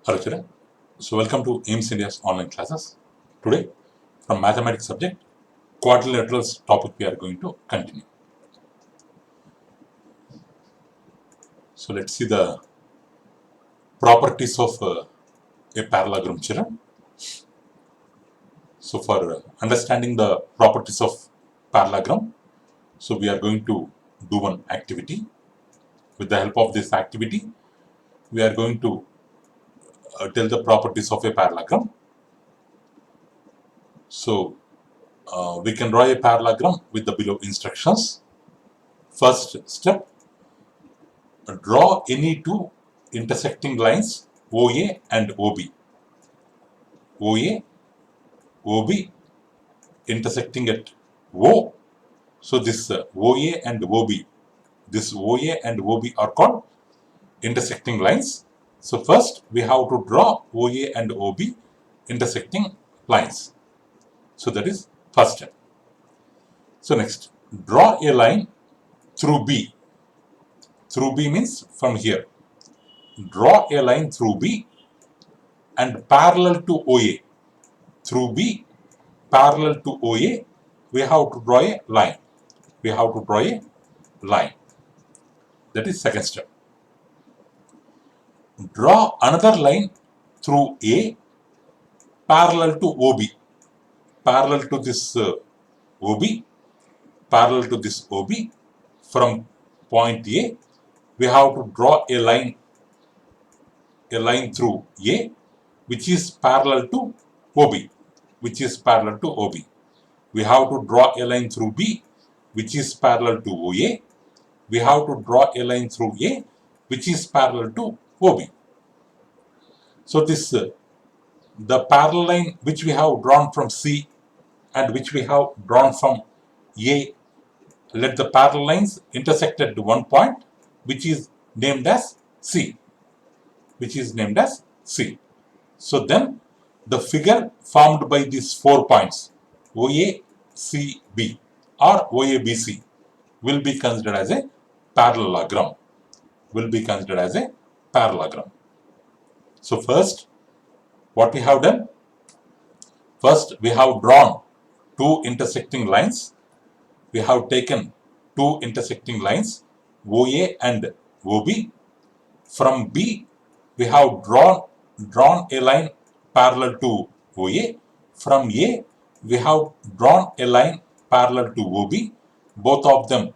Hello children, so welcome to aimsindia's online classes. Today from mathematics subject, quadrilaterals topic we are going to continue. So let's see the properties of a parallelogram, children. So for understanding the properties of parallelogram, so we are going to do one activity. With the help of this activity, we are going to tell the properties of a parallelogram. So we can draw a parallelogram with the below instructions. First step, draw any two intersecting lines OA and OB. OA, OB intersecting at O. So this OA and OB, this OA and OB are called intersecting lines. So first we have to draw OA and OB intersecting lines. So that is first step. So next, draw a line through B. Through B means from here. Draw a line through B and parallel to OA. Through B, parallel to OA, we have to draw a line. We have to draw a line. That is second step. Draw another line through A parallel to OB. Parallel to this OB, parallel to this OB, from point A, we have to draw a line through A which is parallel to OB, which is parallel to OB. We have to draw a line through B which is parallel to OA. We have to draw a line through A which is parallel to OB. So this the parallel line which we have drawn from C and which we have drawn from A, let the parallel lines intersect at one point which is named as C. Which is named as C. So then the figure formed by these 4 points OACB or OABC will be considered as a parallelogram. Will be considered as a parallelogram. So first, what we have done? First, we have drawn two intersecting lines. We have taken two intersecting lines OA and OB. From B, we have drawn a line parallel to OA. From A, we have drawn a line parallel to OB. Both of them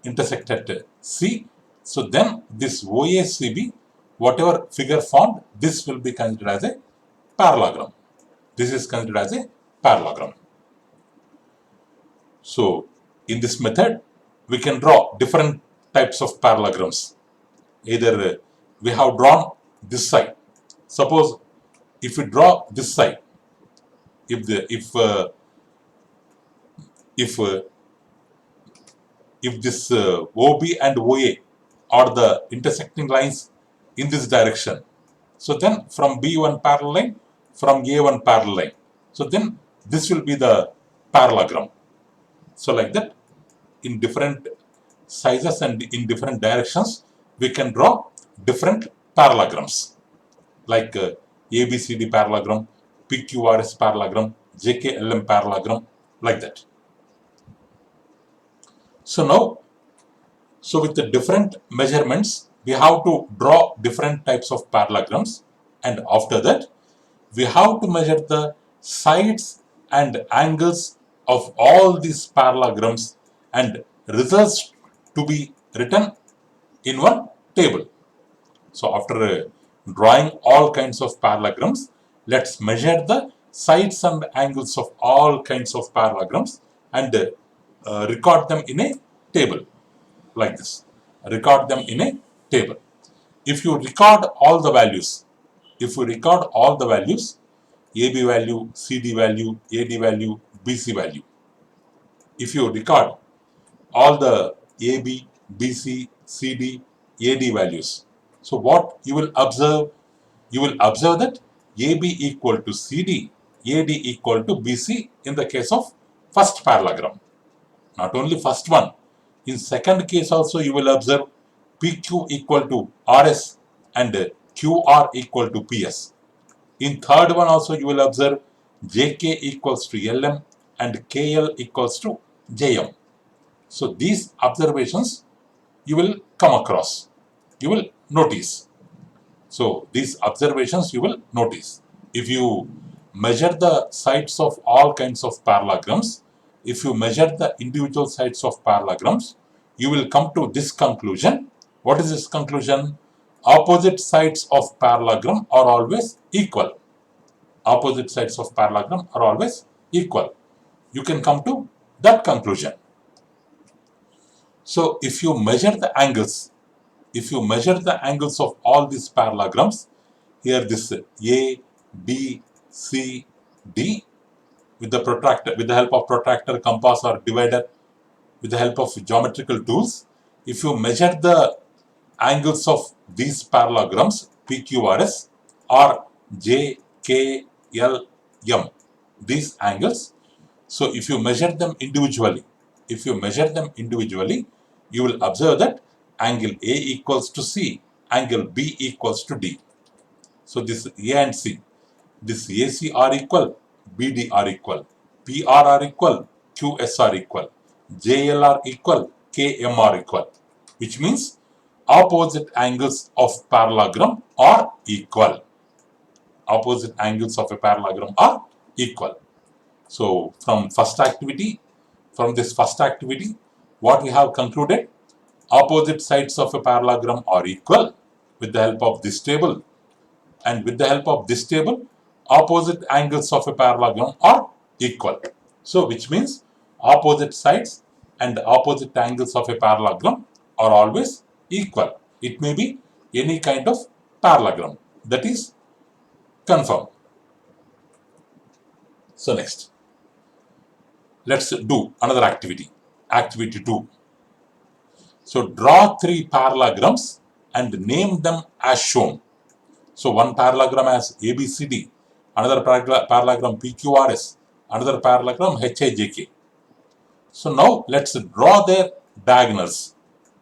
intersect at C. So then this OACB, whatever figure formed, this will be considered as a parallelogram. This is considered as a parallelogram. So in this method, we can draw different types of parallelograms. Either we have drawn this side. Suppose if we draw this side, if this OB and OA are the intersecting lines in this direction, so then from B1 parallel line, from A1 parallel line, so then this will be the parallelogram. So like that, in different sizes and in different directions, we can draw different parallelograms like ABCD parallelogram, PQRS parallelogram, JKLM parallelogram, like that. So now, so with the different measurements, we have to draw different types of parallelograms, and after that, we have to measure the sides and angles of all these parallelograms and results to be written in one table. So after drawing all kinds of parallelograms, let's measure the sides and angles of all kinds of parallelograms and record them in a table like this. Record them in a table. If you record all the values, AB value, CD value, AD value, BC value, if you record all the AB, BC, CD, AD values, so what you will observe? You will observe that AB equal to CD, AD equal to BC in the case of first parallelogram. Not only first one, in second case also you will observe PQ equal to RS and QR equal to PS. In third one also you will observe JK equals to LM and KL equals to JM. So these observations you will come across, you will notice. So these observations you will notice. If you measure the sides of all kinds of parallelograms, if you measure the individual sides of parallelograms, you will come to this conclusion. What is this conclusion? Opposite sides of parallelogram are always equal. Opposite sides of parallelogram are always equal. You can come to that conclusion. So if you measure the angles, of all these parallelograms, here this A, B, C, D, with the protractor, with the help of protractor, compass or divider, with the help of geometrical tools, if you measure the angles of these parallelograms PQRS or JKL, M, these angles, so if you measure them individually, you will observe that angle A equals to C, angle B equals to D. So this A and C, this AC are equal, BD are equal, PR are equal, QS are equal, JL are equal, KM are equal, which means opposite angles of parallelogram are equal. Opposite angles of a parallelogram are equal. So from this first activity, what we have concluded, opposite sides of a parallelogram are equal with the help of this table, and with the help of this table, opposite angles of a parallelogram are equal. So which means opposite sides and opposite angles of a parallelogram are always equal. It may be any kind of parallelogram. That is confirmed. So next, let's do another activity. Activity 2. So draw 3 parallelograms and name them as shown. So one parallelogram has ABCD, another parallelogram PQRS, another parallelogram HIJK. So now let's draw their diagonals.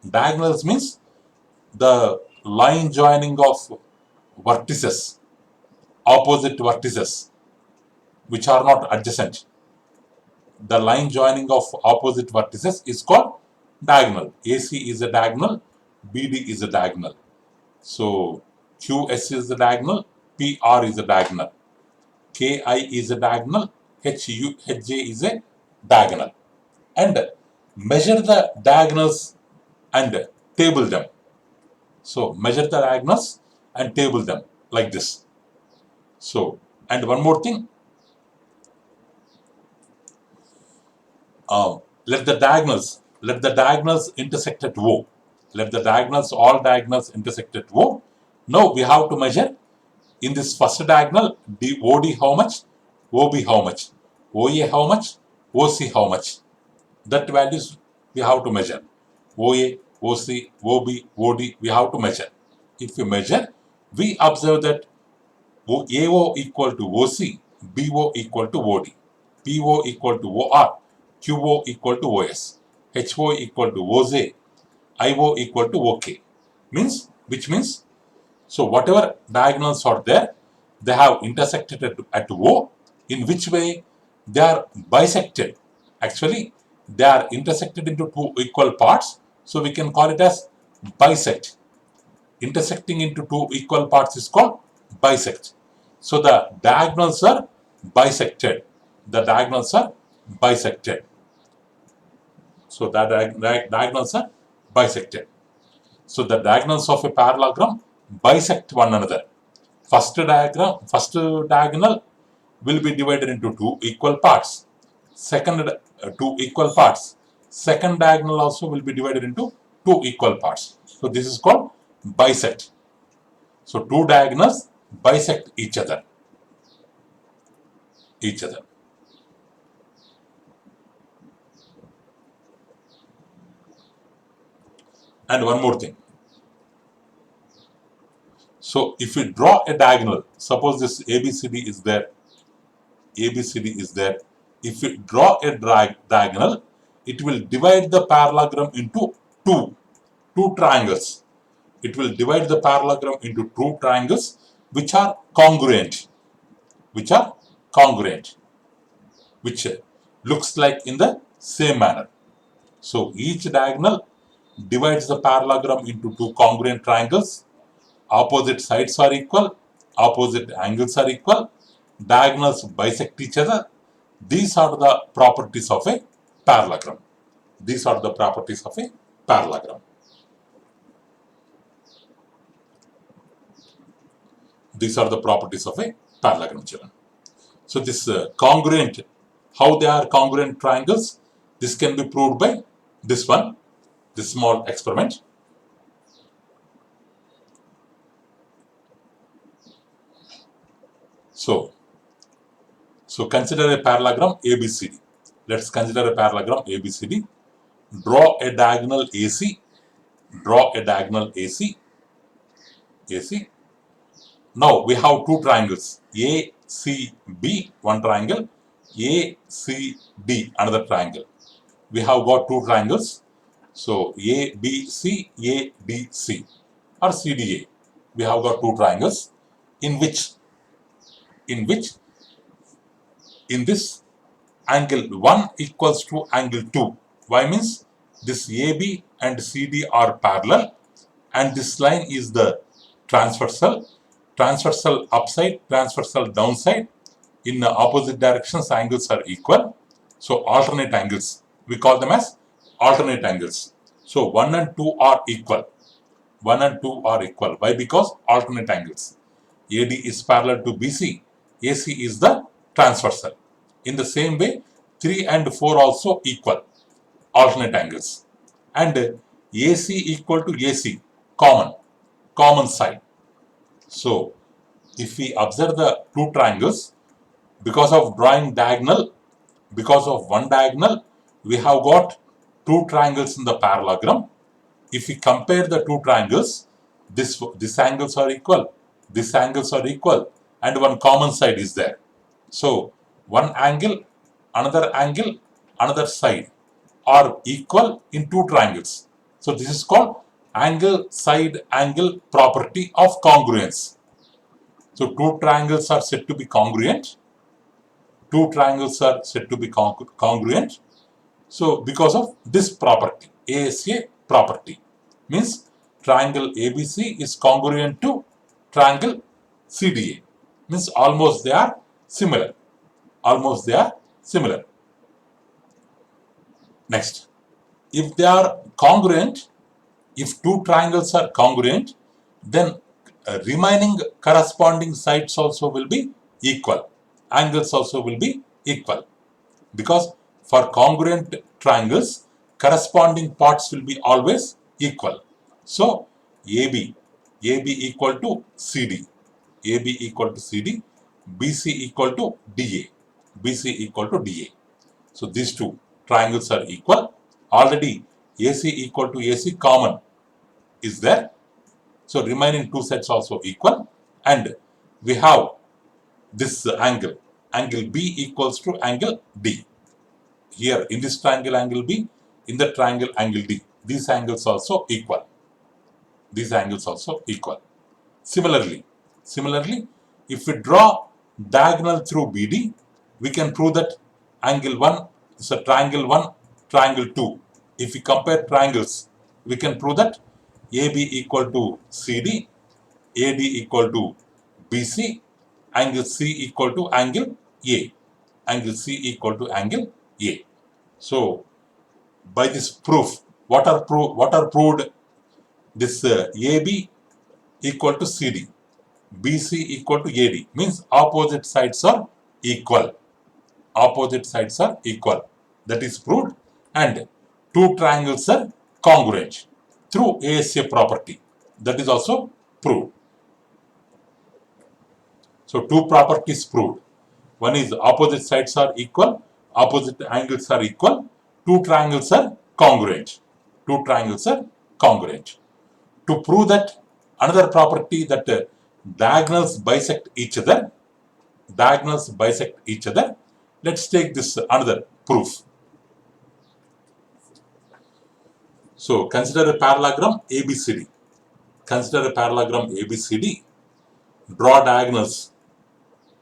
Diagonals means the line joining of vertices, opposite vertices, which are not adjacent. The line joining of opposite vertices is called diagonal. AC is a diagonal, BD is a diagonal. So QS is a diagonal, PR is a diagonal, KI is a diagonal, HJ is a diagonal. And measure the diagonals and table them. So measure the diagonals and table them like this. So, and one more thing, let the diagonals intersect at O. Let the diagonals, all diagonals intersect at O. Now we have to measure in this first diagonal, OD how much, OB how much, OA how much, OC how much. That values we have to measure. OA, OC, OB, OD, we have to measure. If we measure, we observe that AO equal to OC, BO equal to OD, PO equal to OR, QO equal to OS, HO equal to OZ, IO equal to OK. Which means, so whatever diagonals are there, they have intersected at O. In which way? They are bisected. Actually, they are intersected into 2 equal parts. So we can call it as bisect. Intersecting into 2 equal parts is called bisect. So the diagonals are bisected. The diagonals are bisected. So the diagonals are bisected. So the diagonals of a parallelogram bisect one another. First diagonal will be divided into 2 equal parts. Second, 2 equal parts. Second diagonal also will be divided into 2 equal parts. So this is called bisect. So 2 diagonals bisect each other. And one more thing. So if we draw a diagonal, suppose this ABCD is there. If we draw a diagonal, it will divide the parallelogram into two triangles. It will divide the parallelogram into 2 triangles which are congruent. which are congruent, which looks like in the same manner. So each diagonal divides the parallelogram into two congruent triangles. Opposite sides are equal, opposite angles are equal, diagonals bisect each other. These are the properties of a parallelogram. These are the properties of a parallelogram. These are the properties of a parallelogram, children. So this congruent, how they are congruent triangles, this can be proved by this one, this small experiment. So consider a parallelogram ABCD. Let's consider a parallelogram ABCD. Draw a diagonal AC. Draw a diagonal AC. AC. Now we have two triangles, ACB, one triangle, ACD, another triangle. We have got two triangles. So ABC, ADC or CDA. We have got two triangles in this angle 1 equals to angle 2. Why means this AB and CD are parallel and this line is the transversal. Transversal upside, transversal downside. In the opposite directions, angles are equal. So alternate angles. We call them as alternate angles. So 1 and 2 are equal. 1 and 2 are equal. Why? Because alternate angles. AD is parallel to BC. AC is the transversal. In the same way, 3 and 4 also equal. Alternate angles. And AC equal to AC. Common side. So, if we observe the two triangles, because of drawing diagonal, because of one diagonal, we have got two triangles in the parallelogram. If we compare the two triangles, this angles are equal, these angles are equal, and one common side is there. So, one angle, another side are equal in two triangles. So, this is called angle side angle property of congruence. So, two triangles are said to be congruent. Two triangles are said to be congruent. So, because of this property, ASA property, means triangle ABC is congruent to triangle CDA. Means almost they are similar. Almost they are similar. Next, if they are congruent, if two triangles are congruent, then remaining corresponding sides also will be equal. Angles also will be equal. Because for congruent triangles, corresponding parts will be always equal. So, AB equal to CD, AB equal to CD, BC equal to DA, BC equal to DA. So, these two triangles are equal. Already AC equal to AC common is there. So, remaining two sets also equal. And we have this angle B equals to angle D. Here in this triangle angle B, in the triangle angle D. These angles also equal. These angles also equal. Similarly, if we draw diagonal through BD, we can prove that angle 1 is a triangle 1, triangle 2. If we compare triangles, we can prove that AB equal to CD, AD equal to BC, angle C equal to angle A. Angle C equal to angle A. So, by this proof, what are proved? This AB equal to CD, BC equal to AD, means opposite sides are equal. Opposite sides are equal. That is proved. And two triangles are congruent through ASA property. That is also proved. So, two properties proved. One is opposite sides are equal, opposite angles are equal, two triangles are congruent. Two triangles are congruent. To prove that, another property that diagonals bisect each other, let's take this another proof. So, consider a parallelogram ABCD. Consider a parallelogram ABCD. Draw diagonals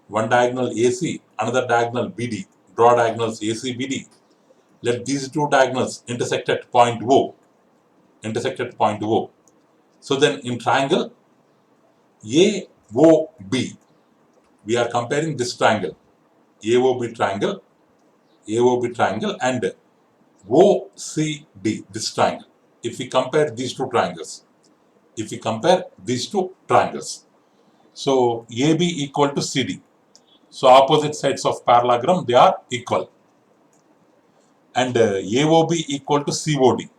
one diagonal AC, another diagonal BD, draw diagonals AC, BD. Let these two diagonals intersect at point O, So then in triangle AOB, we are comparing this triangle, AOB triangle, and OCD, this triangle. If we compare these two triangles, so AB equal to CD. So opposite sides of parallelogram, they are equal. And AOB equal to COD.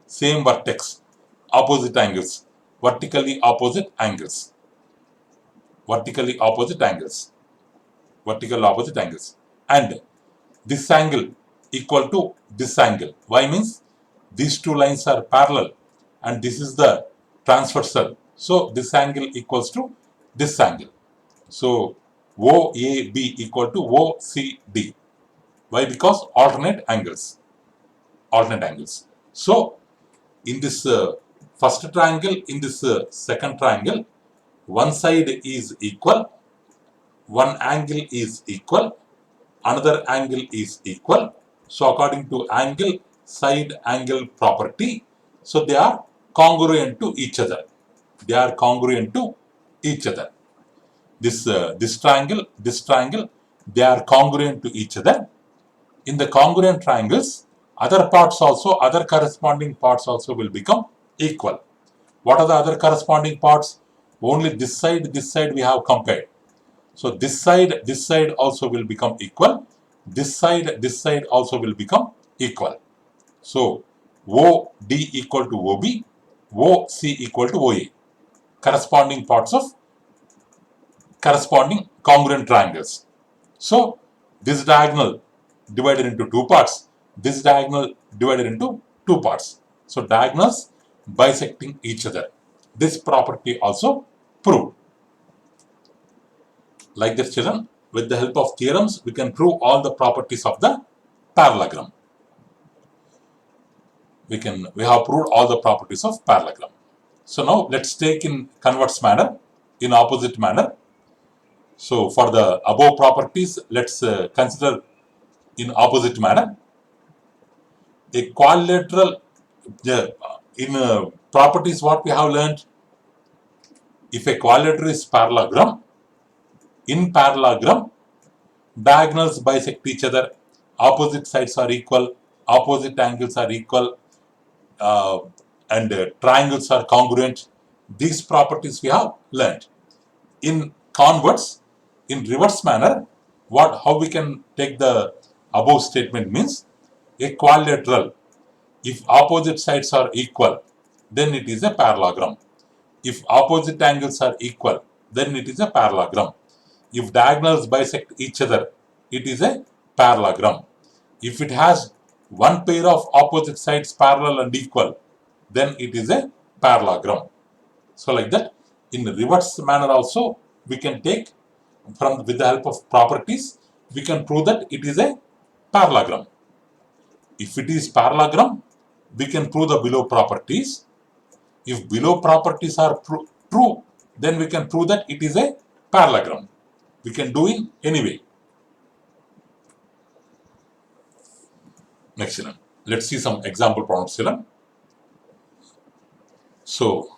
Same vertex, opposite angles, vertically opposite angles. And this angle equal to this angle. Why? Means these two lines are parallel and this is the transversal. So this angle equals to this angle. So OAB equal to OCD. Why? Because alternate angles. So in this first triangle, in this second triangle, one side is equal, one angle is equal, another angle is equal. So according to angle side angle property, so they are congruent to each other. This triangle, they are congruent to each other. In the congruent triangles, other corresponding parts also will become equal. What are the other corresponding parts? Only this side we have compared. So this side also will become equal. This side also will become equal. So OD equal to OB, OC equal to OA. Corresponding parts of corresponding congruent triangles. So this diagonal divided into two parts, this diagonal divided into two parts. So diagonals bisecting each other. This property also proved. Like this, children, with the help of theorems, we can prove all the properties of the parallelogram. We have proved all the properties of parallelogram. So now let's take in converse manner, in opposite manner. So for the above properties, let's consider in opposite manner. A quadrilateral, in properties what we have learned, if a quadrilateral is parallelogram, in parallelogram, diagonals bisect each other, opposite sides are equal, opposite angles are equal, and triangles are congruent. These properties we have learned. In converse, in reverse manner, how we can take the above statement means, a quadrilateral, if opposite sides are equal, then it is a parallelogram. If opposite angles are equal, then it is a parallelogram. If diagonals bisect each other, it is a parallelogram. If it has one pair of opposite sides parallel and equal, then it is a parallelogram. So like that, in the reverse manner also, we can take with the help of properties, we can prove that it is a parallelogram. If it is parallelogram, we can prove the below properties. If below properties are true, then we can prove that it is a parallelogram. We can do in any way. Next, let's see some example problems. So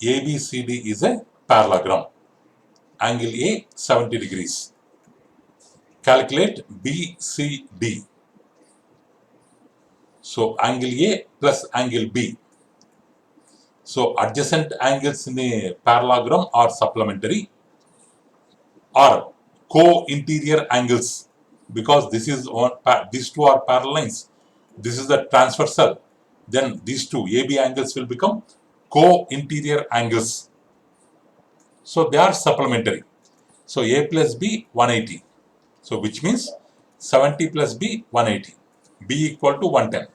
ABCD is a parallelogram. Angle A 70 degrees. Calculate BCD. So angle A plus angle B. So adjacent angles in a parallelogram are supplementary or co-interior angles, because these two are parallel lines. This is the transversal. Then these two AB angles will become co-interior angles. So they are supplementary. So A plus B 180. So which means 70 plus B 180. B equal to 110.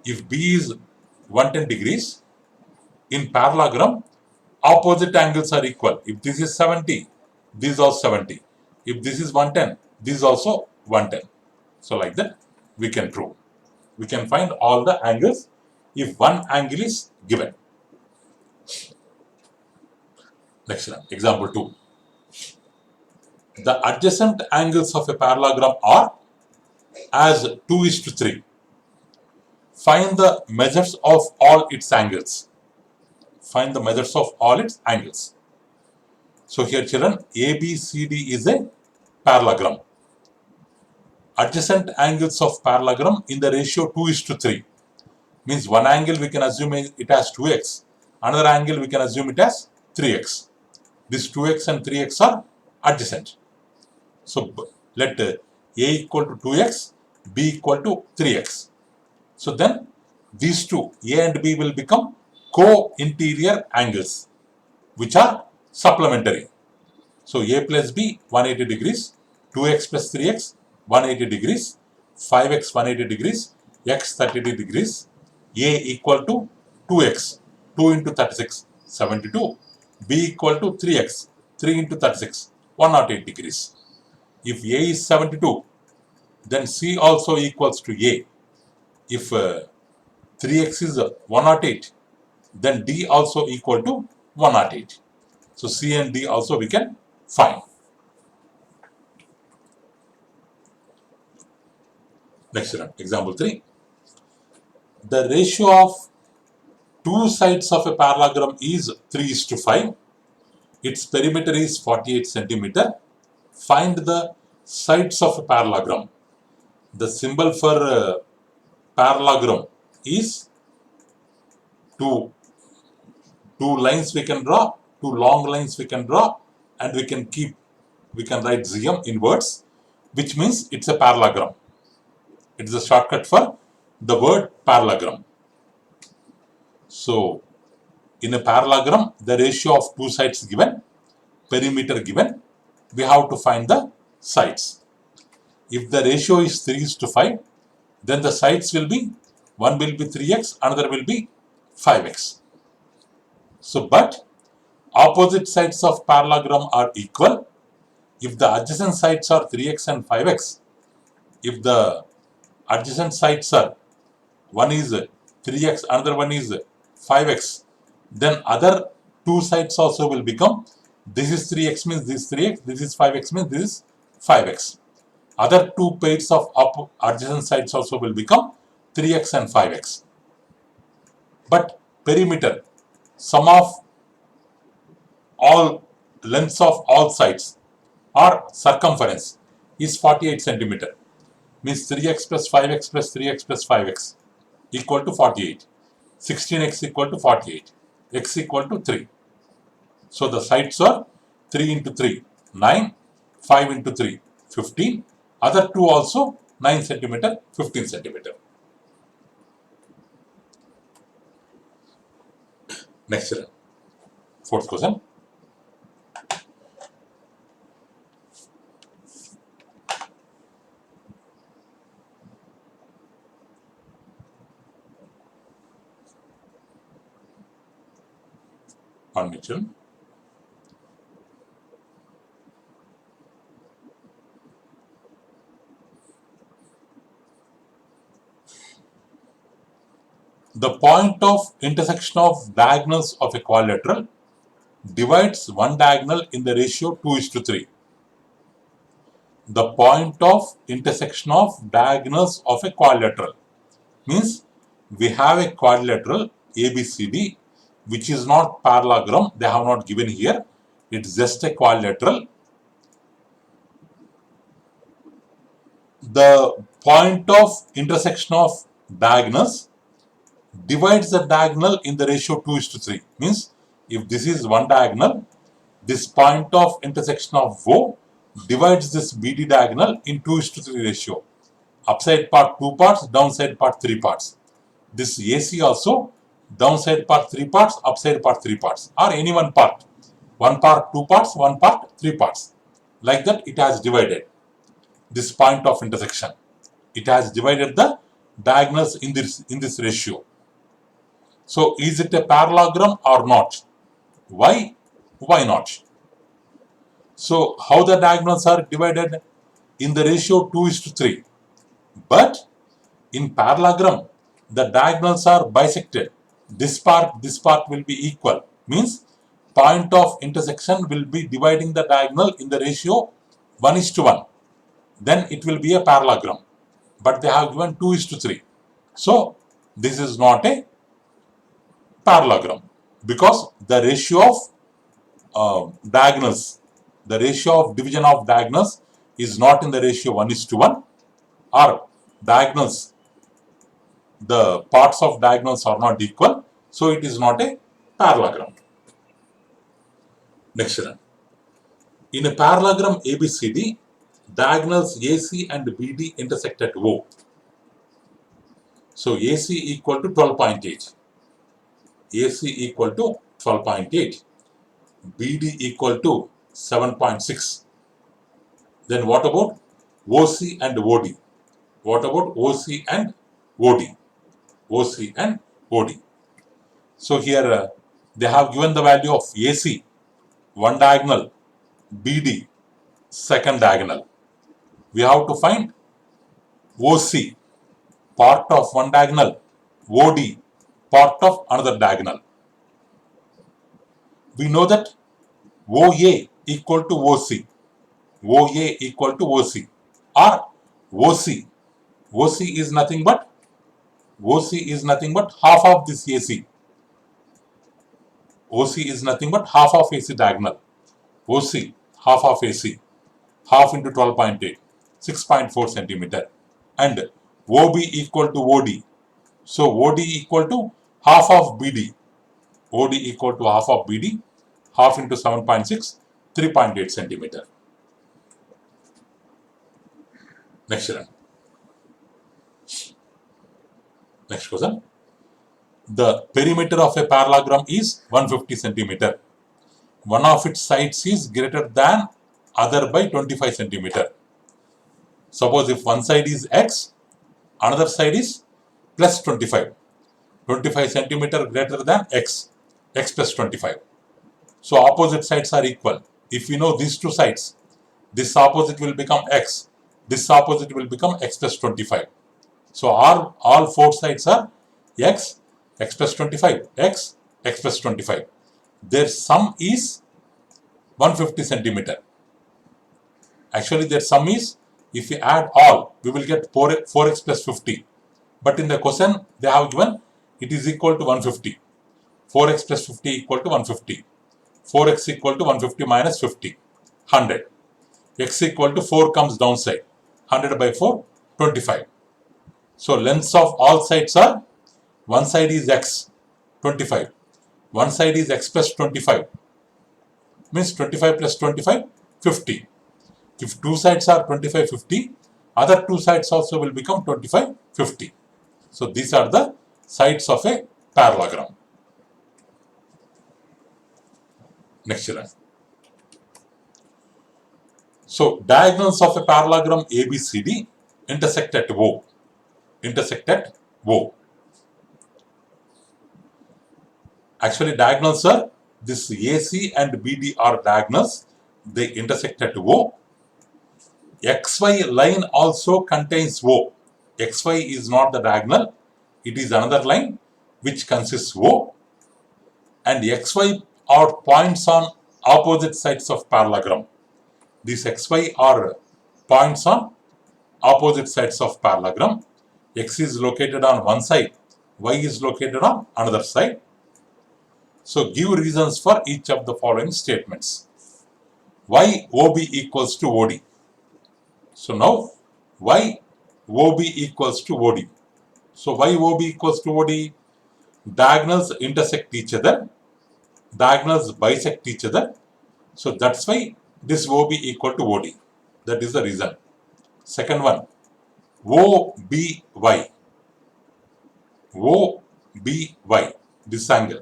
If B is 110 degrees, in parallelogram, opposite angles are equal. If this is 70, this is also 70. If this is 110, this is also 110. So like that, we can prove. We can find all the angles if one angle is given. Next one, example 2. The adjacent angles of a parallelogram are as 2:3. Find the measures of all its angles. Find the measures of all its angles. So here children, ABCD is a parallelogram. Adjacent angles of parallelogram in the ratio 2:3. Means one angle we can assume it has 2x. Another angle we can assume it has 3x. This 2x and 3x are adjacent. So let A equal to 2x, B equal to 3x. So then these two, A and B, will become co-interior angles, which are supplementary. So A plus B 180 degrees, 2x plus 3x 180 degrees, 5x 180 degrees, x 30 degrees, A equal to 2x, 2 into 36, 72, B equal to 3x, 3 into 36, 108 degrees. If A is 72, then C also equals to A. If 3x is 108, then D also equal to 108. So C and D also we can find. Next one, example 3. The ratio of two sides of a parallelogram is 3:5. Its perimeter is 48 centimeter. Find the sides of a parallelogram. The symbol for parallelogram is two lines we can draw, two long lines we can draw, and we can write ZM in words, which means it's a parallelogram. It is a shortcut for the word parallelogram. So in a parallelogram, the ratio of two sides given, perimeter given, we have to find the sides. If the ratio is 3:5, then the sides will be, one will be 3x, another will be 5x. So, but opposite sides of parallelogram are equal. If the adjacent sides are 3x and 5x, if the adjacent sides are, one is 3x, another one is 5x, then other two sides also will become, this is 3x means this is 3x, this is 5x means this is 5x. Other two pairs of adjacent sides also will become 3x and 5x. But perimeter, sum of all lengths of all sides or circumference is 48 centimeter. Means 3x plus 5x plus 3x plus 5x equal to 48. 16x equal to 48. X equal to 3. So the sides are 3 into 3, 9, 5 into 3, 15. Other two also 9 centimeter, 15 centimeter. Next one. Fourth question. On Mitchell. The point of intersection of diagonals of a quadrilateral divides one diagonal in the ratio 2:3. The point of intersection of diagonals of a quadrilateral means we have a quadrilateral ABCD, which is not parallelogram. They have not given here. It's just a quadrilateral. The point of intersection of diagonals divides the diagonal in the ratio 2:3. Means if this is one diagonal, this point of intersection of O divides this BD diagonal in 2:3 ratio. Upside part 2 parts, downside part 3 parts. This AC also, downside part 3 parts, upside part 3 parts, or any one part. One part 2 parts, one part 3 parts. Like that it has divided this point of intersection. It has divided the diagonals in this ratio. So is it a parallelogram or not? Why? Why not? So how the diagonals are divided? In the ratio 2:3. But in parallelogram, the diagonals are bisected. This part will be equal. Means point of intersection will be dividing the diagonal in the ratio 1:1. Then it will be a parallelogram. But they have given 2:3. So this is not a parallelogram because the ratio of diagonals, the ratio of division of diagonals is not in the ratio 1:1, or diagonals, the parts of diagonals are not equal, so it is not a parallelogram. Next one. In a parallelogram ABCD, diagonals AC and BD intersect at O. So AC equal to 12.8. AC equal to 12.8. BD equal to 7.6. Then what about OC and OD? What about OC and OD? OC and OD. So here they have given the value of AC, one diagonal, BD, second diagonal. We have to find OC, part of one diagonal, OD, part of another diagonal. We know that OA equal to OC, OA equal to OC, or OC. OC is nothing but half of this AC. OC is nothing but half of AC diagonal. OC, half of AC, half into 12.8, 6.4 centimeter. And OB equal to OD. So OD equal to half of BD. OD equal to half of BD, half into 7.6, 3.8 centimeter. Next one. Next question. The perimeter of a parallelogram is 150 centimeter. One of its sides is greater than other by 25 centimeter. Suppose if one side is x, another side is plus 25. 25 centimeter greater than x, x plus 25. So opposite sides are equal. If we know these two sides, this opposite will become x, this opposite will become x plus 25. So all four sides are x, x plus 25, x, x plus 25. Their sum is 150 centimeter. Actually their sum is, if we add all, we will get 4x plus 50. But in the question they have given it is equal to 150. 4x plus 50 equal to 150. 4x equal to 150 minus 50, 100. X equal to 4 comes downside. 100 by 4, 25. So lengths of all sides are, one side is x, 25. One side is x plus 25. Means 25 plus 25, 50. If two sides are 25, 50, other two sides also will become 25, 50. So these are the sides of a parallelogram. Next one. So diagonals of a parallelogram ABCD intersect at O. Intersect at O. Actually diagonals are, this AC and BD are diagonals. They intersect at O. XY line also contains O. XY is not the diagonal. It is another line which consists O. And XY are points on opposite sides of parallelogram. These XY are points on opposite sides of parallelogram. X is located on one side, Y is located on another side. So give reasons for each of the following statements. Why OB equals to OD? So now why OB equals to OD? So why OB equals to OD? Diagonals intersect each other. Diagonals bisect each other. So that's why this OB equal to OD. That is the reason. Second one, OBY. OBY, this angle.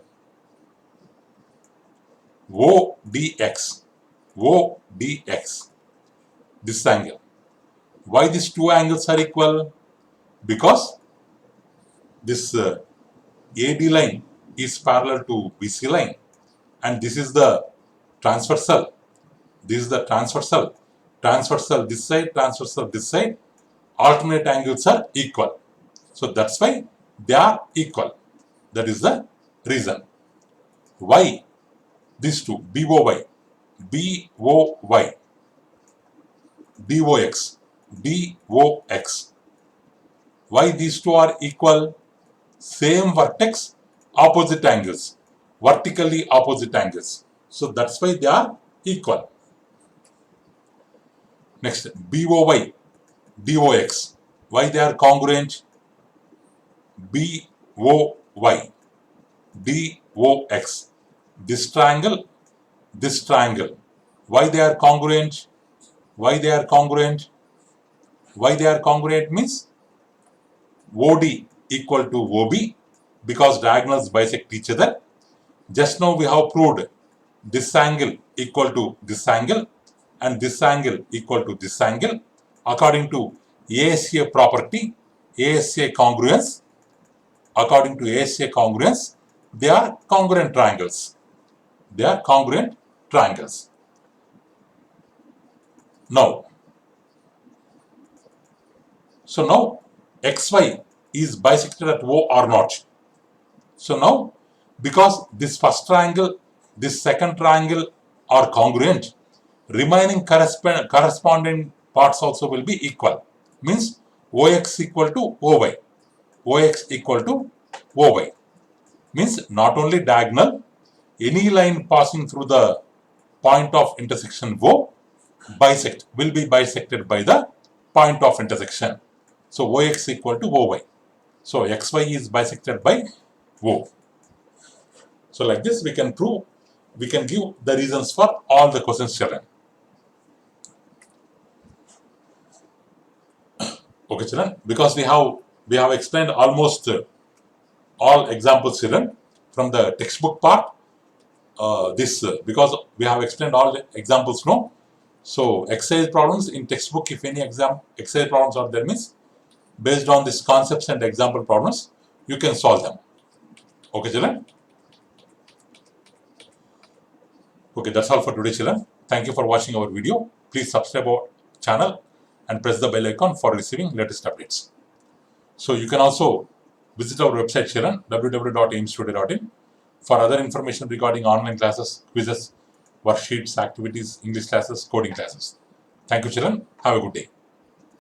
ODX. ODX, this angle. Why these two angles are equal? Because this AD line is parallel to BC line, and this is the transversal. This is the transversal. Transversal this side, transversal this side. Alternate angles are equal. So that's why they are equal. That is the reason. Why these two, BOY, BOY, DOX, DOX. Why these two are equal? Same vertex, opposite angles, vertically opposite angles. So that's why they are equal. Next, BOY, DOX. Why they are congruent? BOY, DOX. This triangle, this triangle. Why they are congruent? Why they are congruent? Why they are congruent means OD equal to OB because diagonals bisect each other. Just now we have proved this angle equal to this angle and this angle equal to this angle according to ASA property, ASA congruence. According to ASA congruence, they are congruent triangles. They are congruent triangles. Now, so now XY is bisected at O or not. So now, because this first triangle, this second triangle are congruent, remaining corresponding parts also will be equal. Means OX equal to OY. OX equal to OY. Means not only diagonal, any line passing through the point of intersection O will be bisected by the point of intersection. So OX equal to OY. So XY is bisected by O. So like this we can prove, we can give the reasons for all the questions children. Okay children, because we have explained almost all examples children from the textbook part. Because we have explained all the examples now. So exercise problems in textbook, if any exercise problems are there means based on these concepts and example problems, you can solve them. Okay children. Okay, that's all for today children. Thank you for watching our video. Please subscribe our channel and press the bell icon for receiving latest updates. So you can also visit our website children, www.aimstoday.in, for other information regarding online classes, quizzes, worksheets, activities, English classes, coding classes. Thank you children. Have a good day.